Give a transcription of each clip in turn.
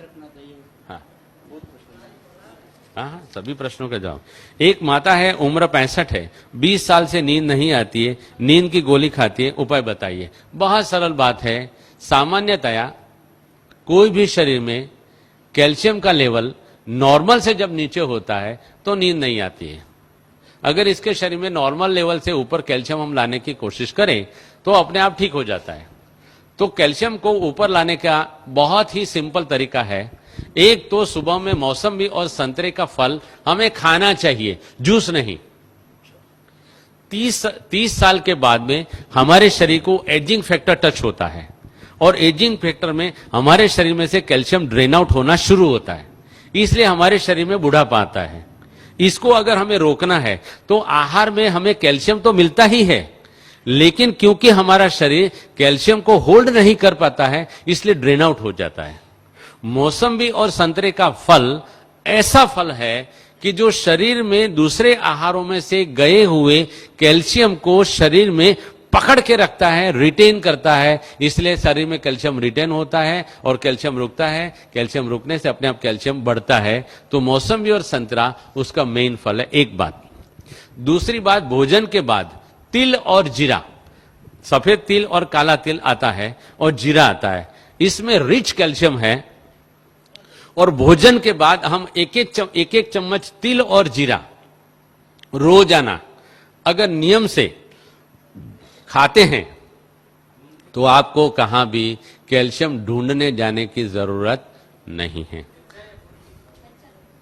रखना चाहिए? हाँ बहुत प्रश्न है। हाँ, सभी प्रश्नों का जवाब। एक माता है, उम्र 65 है, 20 साल से नींद नहीं आती है, नींद की गोली खाती है, उपाय बताइए। बहुत सरल बात है। सामान्यतया कोई भी शरीर में कैल्शियम का लेवल नॉर्मल से जब नीचे होता है तो नींद नहीं आती है। अगर इसके शरीर में नॉर्मल लेवल से ऊपर कैल्शियम हम लाने की कोशिश करें तो अपने आप ठीक हो जाता है। तो कैल्शियम को ऊपर लाने का बहुत ही सिंपल तरीका है। एक तो सुबह में मौसमी और संतरे का फल हमें खाना चाहिए, जूस नहीं। 30 साल के बाद में हमारे शरीर को एजिंग फैक्टर टच होता है और एजिंग फैक्टर में हमारे शरीर में से कैल्शियम ड्रेन आउट होना शुरू होता है, इसलिए हमारे शरीर में बुढ़ापा आता है। इसको अगर हमें रोकना है तो आहार में हमें कैल्शियम तो मिलता ही है, लेकिन क्योंकि हमारा शरीर कैल्शियम को होल्ड नहीं कर पाता है इसलिए ड्रेन आउट हो जाता है। मौसम्बी और संतरे का फल ऐसा फल है कि जो शरीर में दूसरे आहारों में से गए हुए कैल्शियम को शरीर में पकड़ के रखता है, रिटेन करता है, इसलिए शरीर में कैल्शियम रिटेन होता है और कैल्शियम रुकता है। कैल्शियम रुकने से अपने आप कैल्शियम बढ़ता है। तो मौसम्बी और संतरा उसका मेन फल है। एक बात। दूसरी बात, भोजन के बाद तिल और जीरा, सफेद तिल और काला तिल आता है और जीरा आता है, इसमें रिच कैल्शियम है। और भोजन के बाद हम एक एक चम्मच तिल और जीरा रोजाना अगर नियम से खाते हैं तो आपको कहां भी कैल्शियम ढूंढने जाने की जरूरत नहीं है।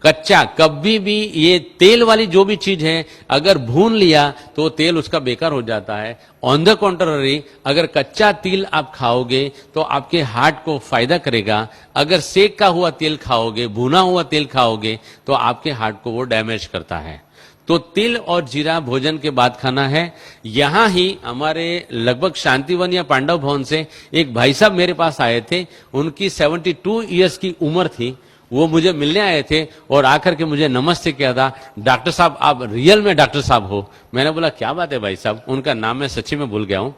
कच्चा कभी भी, ये तेल वाली जो भी चीज है अगर भून लिया तो तेल उसका बेकार हो जाता है। ऑन द कॉन्ट्ररी, अगर कच्चा तिल आप खाओगे तो आपके हार्ट को फायदा करेगा। अगर सेक का हुआ तेल खाओगे, भुना हुआ तेल खाओगे तो आपके हार्ट को वो डैमेज करता है। तो तिल और जीरा भोजन के बाद खाना है। यहां ही हमारे लगभग शांतिवन या पांडव भवन से एक भाई साहब मेरे पास आए थे, उनकी 72 इयर्स की उम्र थी। वो मुझे मिलने आए थे और आकर के मुझे नमस्ते किया था, डॉक्टर साहब आप रियल में डॉक्टर साहब हो। मैंने बोला क्या बात है भाई साहब, उनका नाम मैं सच्ची में भूल गया हूं।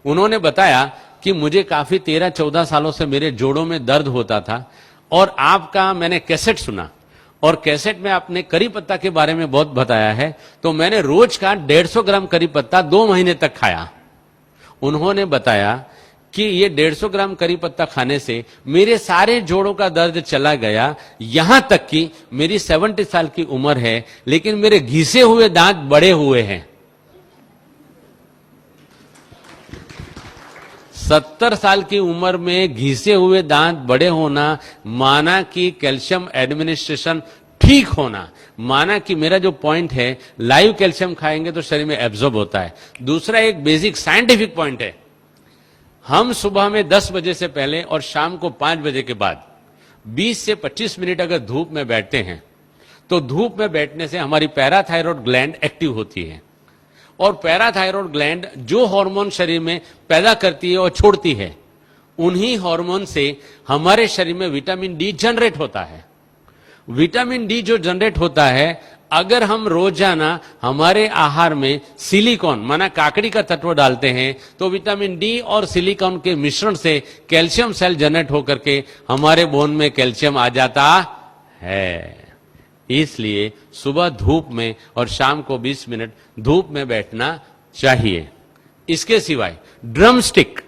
उन्होंने बताया कि मुझे काफी 13-14 सालों से मेरे जोड़ों में दर्द होता था और आपका मैंने कैसेट सुना और कैसेट में आपने करी पत्ता के बारे में बहुत बताया है, तो मैंने रोज का 150 ग्राम करी पत्ता 2 महीने तक खाया। उन्होंने बताया कि ये 150 ग्राम करी पत्ता खाने से मेरे सारे जोड़ों का दर्द चला गया। यहां तक कि मेरी 70 साल की उम्र है लेकिन मेरे घिसे हुए दांत बड़े हुए हैं। 70 साल की उम्र में घिसे हुए दांत बड़े होना माना कि कैल्शियम एडमिनिस्ट्रेशन ठीक होना, माना कि मेरा जो पॉइंट है लाइव कैल्शियम खाएंगे तो शरीर में एब्जॉर्ब होता है। दूसरा एक बेसिक साइंटिफिक पॉइंट है, हम सुबह में 10 बजे से पहले और शाम को 5 बजे के बाद 20 से 25 मिनट अगर धूप में बैठते हैं तो धूप में बैठने से हमारी पैराथायरॉयड ग्लैंड एक्टिव होती है और पैराथायरॉयड ग्लैंड जो हार्मोन शरीर में पैदा करती है और छोड़ती है, उन्हीं हार्मोन से हमारे शरीर में विटामिन डी जनरेट होता है। विटामिन डी जो जनरेट होता है, अगर हम रोजाना हमारे आहार में सिलिकॉन माना काकड़ी का तत्व डालते हैं तो विटामिन डी और सिलिकॉन के मिश्रण से कैल्शियम सेल जनरेट होकर के हमारे बोन में कैल्शियम आ जाता है। इसलिए सुबह धूप में और शाम को 20 मिनट धूप में बैठना चाहिए। इसके सिवाय ड्रम स्टिक,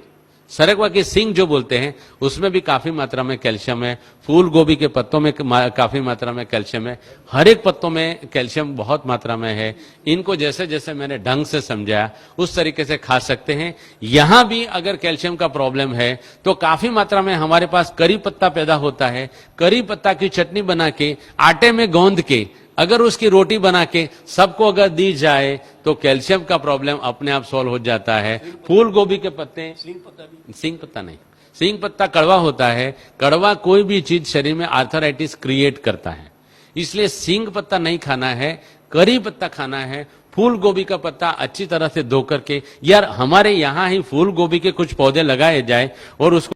सरगवा की सिंग जो बोलते हैं, उसमें भी काफी मात्रा में कैल्शियम है। फूल गोभी के पत्तों में काफी मात्रा में कैल्शियम है। हर एक पत्तों में कैल्शियम बहुत मात्रा में है। इनको जैसे जैसे मैंने ढंग से समझाया उस तरीके से खा सकते हैं। यहां भी अगर कैल्शियम का प्रॉब्लम है तो काफी मात्रा में हमारे पास करी पत्ता पैदा होता है। करी पत्ता की चटनी बना के आटे में गौंद के अगर उसकी रोटी बना के सबको अगर दी जाए तो कैल्शियम का प्रॉब्लम अपने आप सॉल्व हो जाता है। फूल गोभी के पत्ते, सिंग पत्ता नहीं, सिंग पत्ता कड़वा होता है। कड़वा कोई भी चीज शरीर में आर्थराइटिस क्रिएट करता है, इसलिए सिंग पत्ता नहीं खाना है, करी पत्ता खाना है। फूल गोभी का पत्ता अच्छी तरह से धो करके, यार हमारे यहां ही फूल गोभी के कुछ पौधे लगाए जाए और उसको